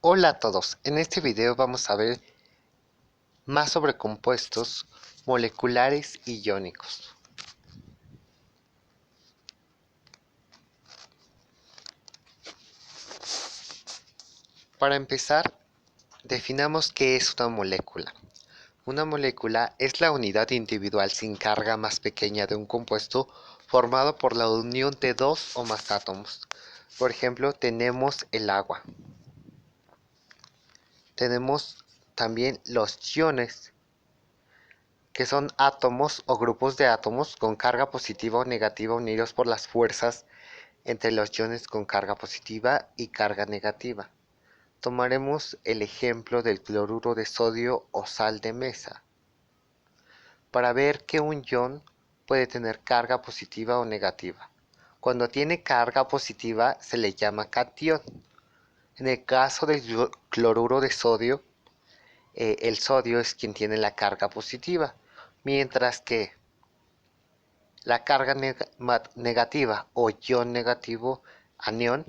Hola a todos, en este video vamos a ver más sobre compuestos moleculares y iónicos. Para empezar, definamos qué es una molécula. Una molécula es la unidad individual sin carga más pequeña de un compuesto formado por la unión de dos o más átomos. Por ejemplo, tenemos el agua. Tenemos también los iones, que son átomos o grupos de átomos con carga positiva o negativa unidos por las fuerzas entre los iones con carga positiva y carga negativa. Tomaremos el ejemplo del cloruro de sodio o sal de mesa para ver que un ion puede tener carga positiva o negativa. Cuando tiene carga positiva se le llama cation. En el caso del cloruro de sodio, el sodio es quien tiene la carga positiva, mientras que la carga negativa o ion negativo, anión,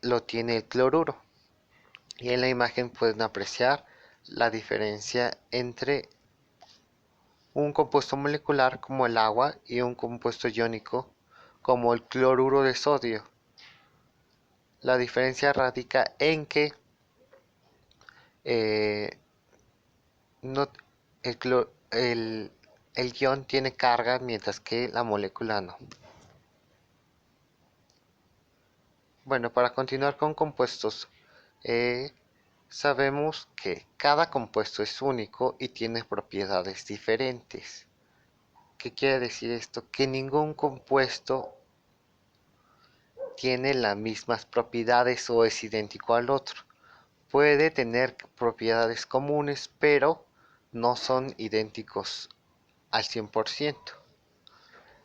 lo tiene el cloruro. Y en la imagen pueden apreciar la diferencia entre un compuesto molecular como el agua y un compuesto iónico como el cloruro de sodio. La diferencia radica en que eh, no, el ion tiene carga mientras que la molécula no. Bueno, para continuar con compuestos, sabemos que cada compuesto es único y tiene propiedades diferentes. ¿Qué quiere decir esto? Que ningún compuesto tiene las mismas propiedades o es idéntico al otro. Puede tener propiedades comunes, pero no son idénticos al 100%.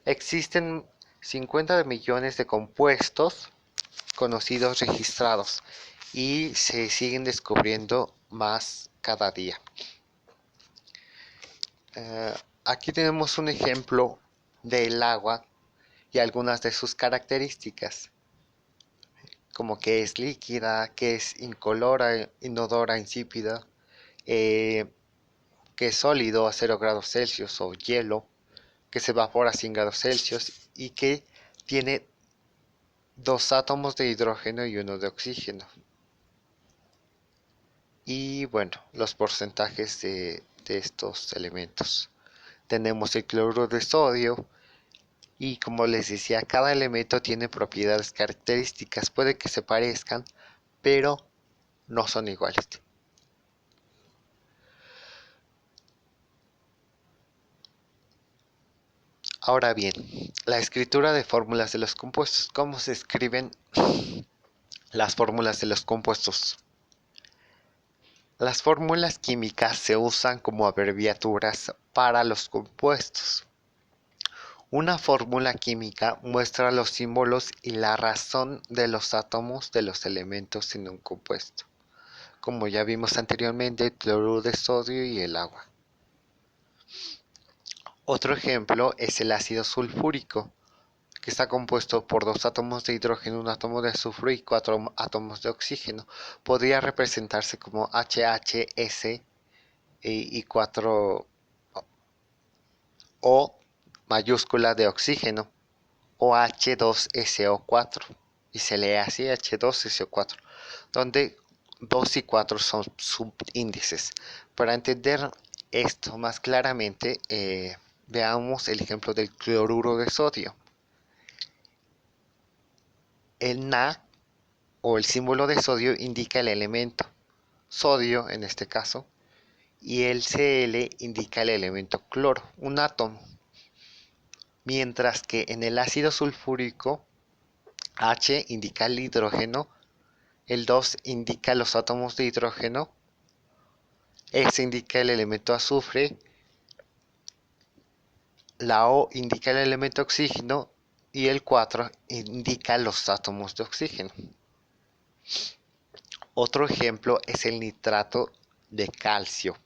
Existen 50 millones de compuestos conocidos registrados y se siguen descubriendo más cada día. Aquí tenemos un ejemplo del agua y algunas de sus características, como que es líquida, que es incolora, inodora, insípida, que es sólido a 0 grados Celsius o hielo, que se evapora a 100 grados Celsius y que tiene dos átomos de hidrógeno y uno de oxígeno. Y bueno, los porcentajes de estos elementos. Tenemos el cloruro de sodio y como les decía, cada elemento tiene propiedades características. Puede que se parezcan, pero no son iguales. Ahora bien, la escritura de fórmulas de los compuestos. ¿Cómo se escriben las fórmulas de los compuestos? Las fórmulas químicas se usan como abreviaturas para los compuestos. Una fórmula química muestra los símbolos y la razón de los átomos de los elementos en un compuesto, como ya vimos anteriormente, el cloruro de sodio y el agua. Otro ejemplo es el ácido sulfúrico, que está compuesto por dos átomos de hidrógeno, un átomo de azufre y cuatro átomos de oxígeno. Podría representarse como HHS y 4 O mayúscula de oxígeno o H2SO4 y se lee así H2SO4, donde 2 y 4 son subíndices. Para entender esto más claramente, veamos el ejemplo del cloruro de sodio. El Na o el símbolo de sodio indica el elemento, sodio en este caso, y el Cl indica el elemento cloro, un átomo. Mientras que en el ácido sulfúrico, H indica el hidrógeno, el 2 indica los átomos de hidrógeno, S indica el elemento azufre, la O indica el elemento oxígeno y el 4 indica los átomos de oxígeno. Otro ejemplo es el nitrato de calcio,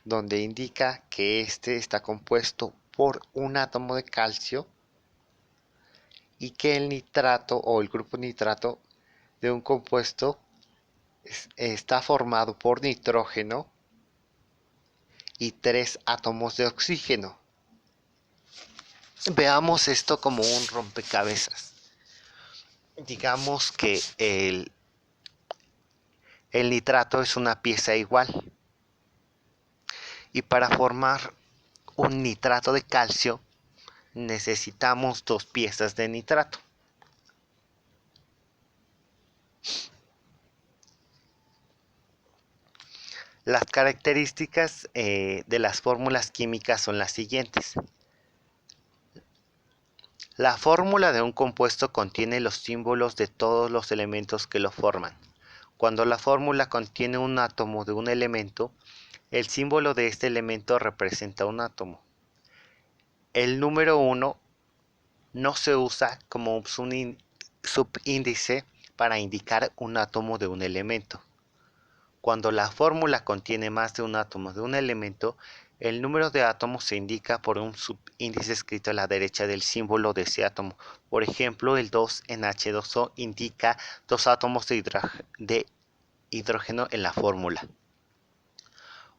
donde indica que este está compuesto por un átomo de calcio y que el nitrato o el grupo nitrato de un compuesto está formado por nitrógeno y 3 átomos de oxígeno. Veamos esto como un rompecabezas. Digamos que el nitrato es una pieza igual. Y para formar un nitrato de calcio necesitamos 2 piezas de nitrato. Las características de las fórmulas químicas son las siguientes. La fórmula de un compuesto contiene los símbolos de todos los elementos que lo forman. Cuando la fórmula contiene un átomo de un elemento, el símbolo de este elemento representa un átomo. El número 1 no se usa como subíndice para indicar un átomo de un elemento. Cuando la fórmula contiene más de un átomo de un elemento, el número de átomos se indica por un subíndice escrito a la derecha del símbolo de ese átomo. Por ejemplo, el 2 en H2O indica 2 átomos de hidrógeno en la fórmula.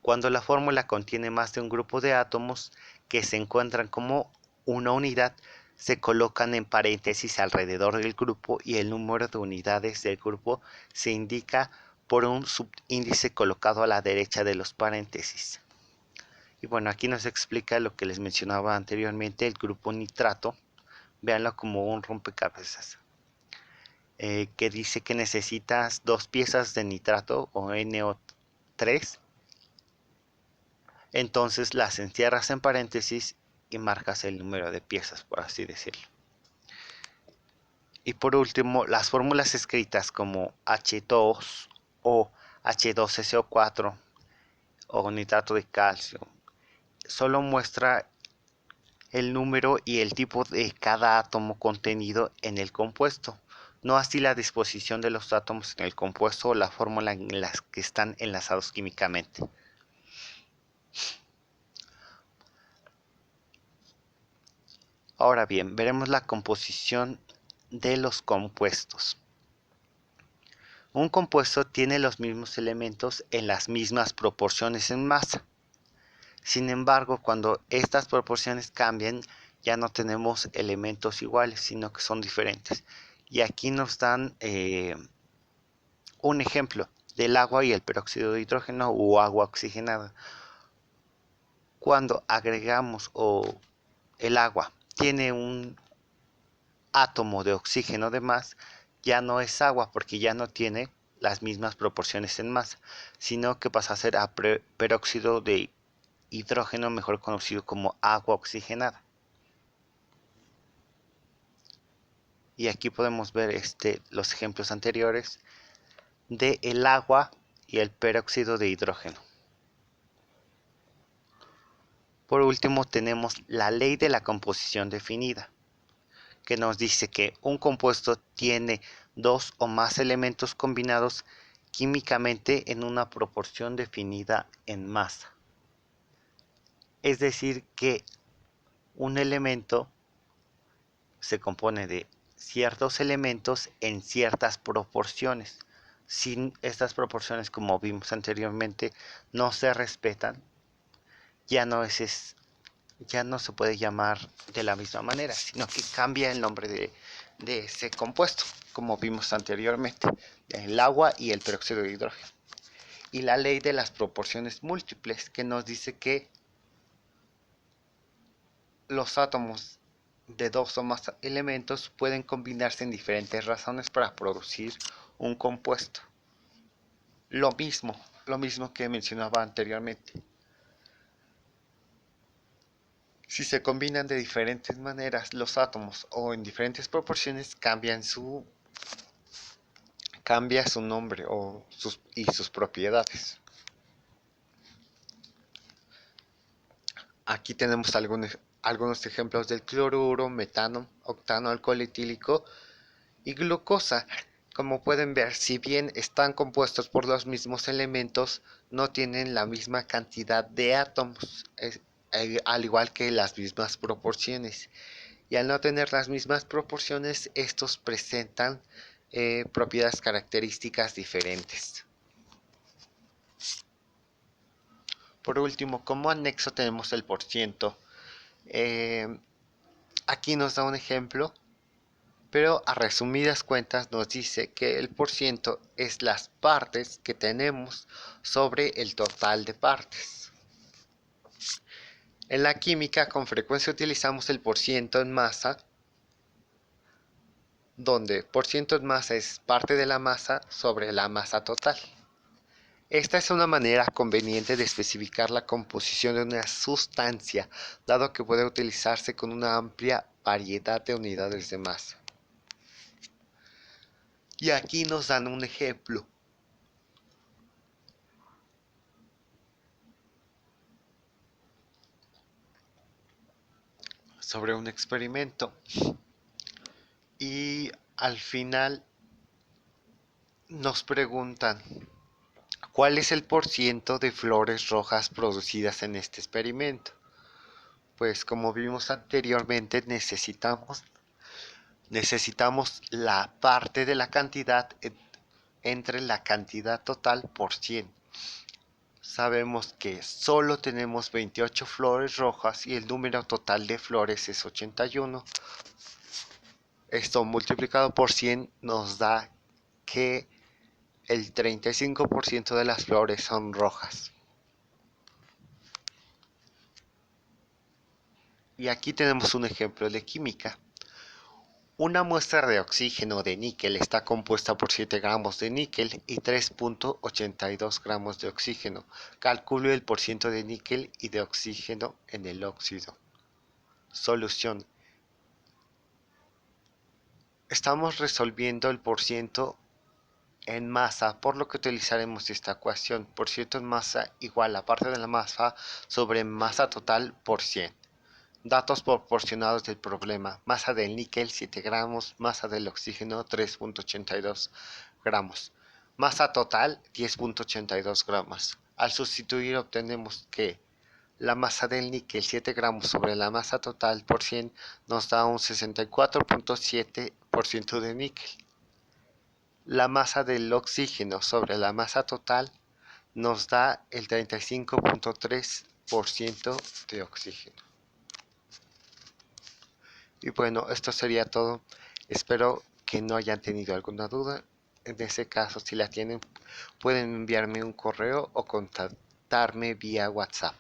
Cuando la fórmula contiene más de un grupo de átomos que se encuentran como una unidad, se colocan en paréntesis alrededor del grupo y el número de unidades del grupo se indica por un subíndice colocado a la derecha de los paréntesis. Y bueno, aquí nos explica lo que les mencionaba anteriormente, el grupo nitrato. Véanlo como un rompecabezas. Que dice que necesitas 2 piezas de nitrato o NO3. Entonces las encierras en paréntesis y marcas el número de piezas, por así decirlo. Y por último, las fórmulas escritas como H2 o H2SO4 o nitrato de calcio solo muestra el número y el tipo de cada átomo contenido en el compuesto, no así la disposición de los átomos en el compuesto o la fórmula en las que están enlazados químicamente. Ahora bien, veremos la composición de los compuestos. Un compuesto tiene los mismos elementos en las mismas proporciones en masa. Sin embargo, cuando estas proporciones cambian, ya no tenemos elementos iguales, sino que son diferentes. Y aquí nos dan un ejemplo del agua y el peróxido de hidrógeno o agua oxigenada. Cuando agregamos el agua tiene un átomo de oxígeno de más, ya no es agua porque ya no tiene las mismas proporciones en masa, sino que pasa a ser peróxido de hidrógeno, mejor conocido como agua oxigenada. Y aquí podemos ver los ejemplos anteriores de el agua y el peróxido de hidrógeno. Por último tenemos la ley de la composición definida, que nos dice que un compuesto tiene 2 o más elementos combinados químicamente en una proporción definida en masa. Es decir, que un elemento se compone de ciertos elementos en ciertas proporciones. Si estas proporciones, como vimos anteriormente, no se respetan, ya no se puede llamar de la misma manera, sino que cambia el nombre de ese compuesto, como vimos anteriormente, el agua y el peróxido de hidrógeno. Y la ley de las proporciones múltiples, que nos dice que los átomos de 2 o más elementos pueden combinarse en diferentes razones para producir un compuesto. Lo mismo que mencionaba anteriormente. Si se combinan de diferentes maneras los átomos o en diferentes proporciones, cambia su nombre y sus propiedades. Aquí tenemos algunos ejemplos del cloruro, metano, octano, alcohol etílico y glucosa. Como pueden ver, si bien están compuestos por los mismos elementos, no tienen la misma cantidad de átomos, al igual que las mismas proporciones. Y al no tener las mismas proporciones, estos presentan propiedades características diferentes. Por último, como anexo tenemos el porciento. Aquí nos da un ejemplo, pero a resumidas cuentas nos dice que el porciento es las partes que tenemos sobre el total de partes. En la química con frecuencia utilizamos el porciento en masa, donde porciento en masa es parte de la masa sobre la masa total. Esta es una manera conveniente de especificar la composición de una sustancia, dado que puede utilizarse con una amplia variedad de unidades de masa. Y aquí nos dan un ejemplo. Sobre un experimento. Y al final nos preguntan, ¿cuál es el porciento de flores rojas producidas en este experimento? Pues como vimos anteriormente, necesitamos la parte de la cantidad entre la cantidad total por 100. Sabemos que solo tenemos 28 flores rojas y el número total de flores es 81. Esto multiplicado por 100 nos da que el 35% de las flores son rojas. Y aquí tenemos un ejemplo de química. Una muestra de oxígeno de níquel está compuesta por 7 gramos de níquel y 3.82 gramos de oxígeno. Calcule el porciento de níquel y de oxígeno en el óxido. Solución. Estamos resolviendo el porciento en masa, por lo que utilizaremos esta ecuación. Porciento en masa igual a parte de la masa sobre masa total por 100. Datos proporcionados del problema. Masa del níquel 7 gramos, masa del oxígeno 3.82 gramos. Masa total 10.82 gramos. Al sustituir obtenemos que la masa del níquel 7 gramos sobre la masa total por 100 nos da un 64.7% de níquel. La masa del oxígeno sobre la masa total nos da el 35.3% de oxígeno. Y bueno, esto sería todo. Espero que no hayan tenido alguna duda. En ese caso, si la tienen, pueden enviarme un correo o contactarme vía WhatsApp.